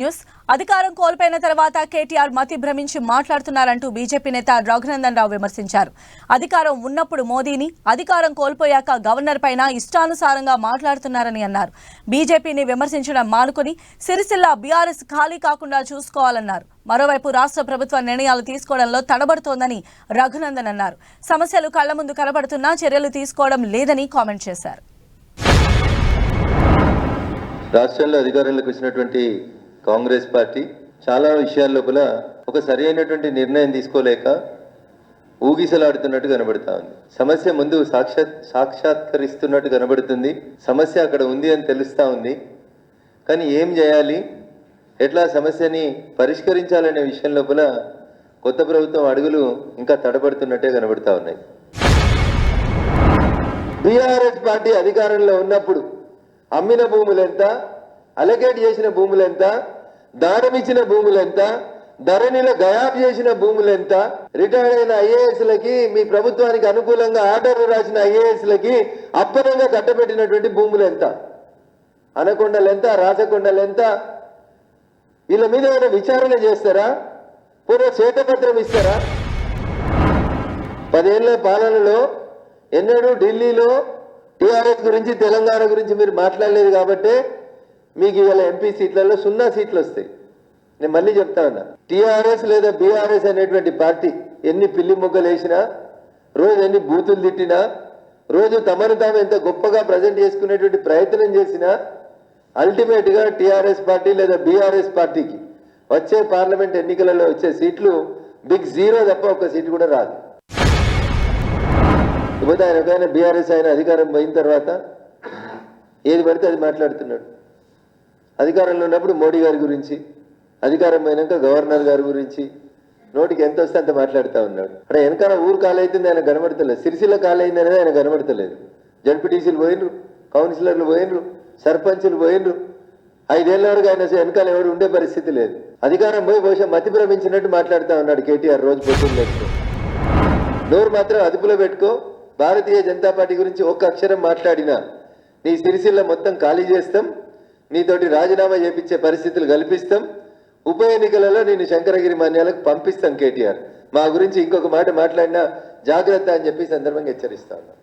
News అధికారం కోల్పోయిన తర్వాత కేటీఆర్ మతి భ్రమించి మాట్లాడుతున్నారంటూ బీజేపీ నేత రఘునందన్ రావు విమర్శించారు. అధికారం ఉన్నప్పుడు మోదీని, అధికారం కోల్పోయాక గవర్నర్ పైన ఇష్టానుసారంగా మాట్లాడుతున్నారని అన్నారు. బీజేపీని విమర్శించడం మానుకొని సిరిసిల్ల బీఆర్ఎస్ ఖాళీ కాకుండా చూసుకోవాలన్నారు. మరోవైపు రాష్ట్ర ప్రభుత్వ నిర్ణయాలు తీసుకోవడంలో తడబడుతోందని రఘునందన్ అన్నారు. సమస్యలు కళ్ల ముందు కనబడుతున్నా చర్యలు తీసుకోవడం లేదని కామెంట్ చేశారు. రాష్ట్రంలో అధికారంలోకి వచ్చినటువంటి కాంగ్రెస్ పార్టీ చాలా విషయాల లోపల ఒక సరైనటువంటి నిర్ణయం తీసుకోలేక ఊగిసలాడుతున్నట్టు కనబడతా ఉంది. సమస్య ముందు సాక్షాత్కరిస్తున్నట్టు కనబడుతుంది. సమస్య అక్కడ ఉంది అని తెలుస్తూ ఉంది. కానీ ఏం చేయాలి, ఎట్లా సమస్యని పరిష్కరించాలనే విషయం లోపల కొత్త ప్రభుత్వం అడుగులు ఇంకా తడబడుతున్నట్టే కనబడతా ఉన్నాయి. బీఆర్ఎస్ పార్టీ అధికారంలో ఉన్నప్పుడు అమ్మిన భూములెంత, అలకేట్ చేసిన భూములెంత, దానమిచ్చిన భూములెంత, ధరణిలో గయాబ్ చేసిన భూములెంత, రిటైర్డ్ అయిన ఐఏఎస్లకి, మీ ప్రభుత్వానికి అనుకూలంగా ఆర్డర్లు రాసిన ఐఏఎస్లకి అప్పనంగా కట్టబెట్టినటువంటి భూములెంత, అనకొండలెంత, రాచకొండలెంత, వీళ్ళ మీద ఏమైనా విచారణ చేస్తారా? పూర్వ శ్వేతపత్రం ఇస్తారా? 10 ఏళ్ల పాలనలో ఎన్నడూ ఢిల్లీలో టీఆర్ఎస్ గురించి, తెలంగాణ గురించి మీరు మాట్లాడలేదు కాబట్టి మీకు ఇవాళ ఎంపీ సీట్లలో 0 సీట్లు వస్తాయి. నేను మళ్ళీ చెప్తా ఉన్నా, టీఆర్ఎస్ లేదా బీఆర్ఎస్ అనేటువంటి పార్టీ ఎన్ని పిల్లి మొగ్గలు వేసినా, రోజు ఎన్ని బూతులు తిట్టినా, రోజు తమను తాము ఎంత గొప్పగా ప్రజెంట్ చేసుకునేటువంటి ప్రయత్నం చేసినా, అల్టిమేట్గా టీఆర్ఎస్ పార్టీ లేదా బీఆర్ఎస్ పార్టీకి వచ్చే పార్లమెంట్ ఎన్నికలలో వచ్చే సీట్లు బిగ్ 0 తప్ప ఒక్క సీటు కూడా రాదు. ఇకపోతే ఆయన బీఆర్ఎస్ ఆయన అధికారం పోయిన తర్వాత ఏది పడితే అది మాట్లాడుతున్నాడు. అధికారంలో ఉన్నప్పుడు మోడీ గారి గురించి, అధికారం పోయినాక గవర్నర్ గారి గురించి నోటికి ఎంత వస్తే అంత మాట్లాడుతూ ఉన్నాడు. అంటే వెనకాల ఊరు కాలైతుంది ఆయన కనబడతలేదు, సిరిసిల్ల కాలైంది అనేది ఆయన కనబడతలేదు. జడ్పీటీసీలు పోయినరు, కౌన్సిలర్లు పోయినరు, సర్పంచులు పోయినరు. 5 ఏళ్ల వరకు ఆయన వెనకాల ఎవరు ఉండే పరిస్థితి లేదు. అధికారం పోయి బహుశా మతి భ్రమించినట్టు మాట్లాడుతూ ఉన్నాడు కేటీఆర్ రోజు పొద్దున్న. నోరు మాత్రం అదుపులో పెట్టుకో. భారతీయ జనతా పార్టీ గురించి ఒక్క అక్షరం మాట్లాడినా నీ సిరిసిల్ల మొత్తం ఖాళీ చేస్తాం, నీతోటి రాజీనామా చేపించే పరిస్థితులు కల్పిస్తాం, ఉప ఎన్నికలలో నేను శంకరగిరి మాన్యాలకు పంపిస్తాం కేటీఆర్. మా గురించి ఇంకొక మాట మాట్లాడినా జాగ్రత్త అని చెప్పి సందర్భంగా హెచ్చరిస్తా ఉన్నా.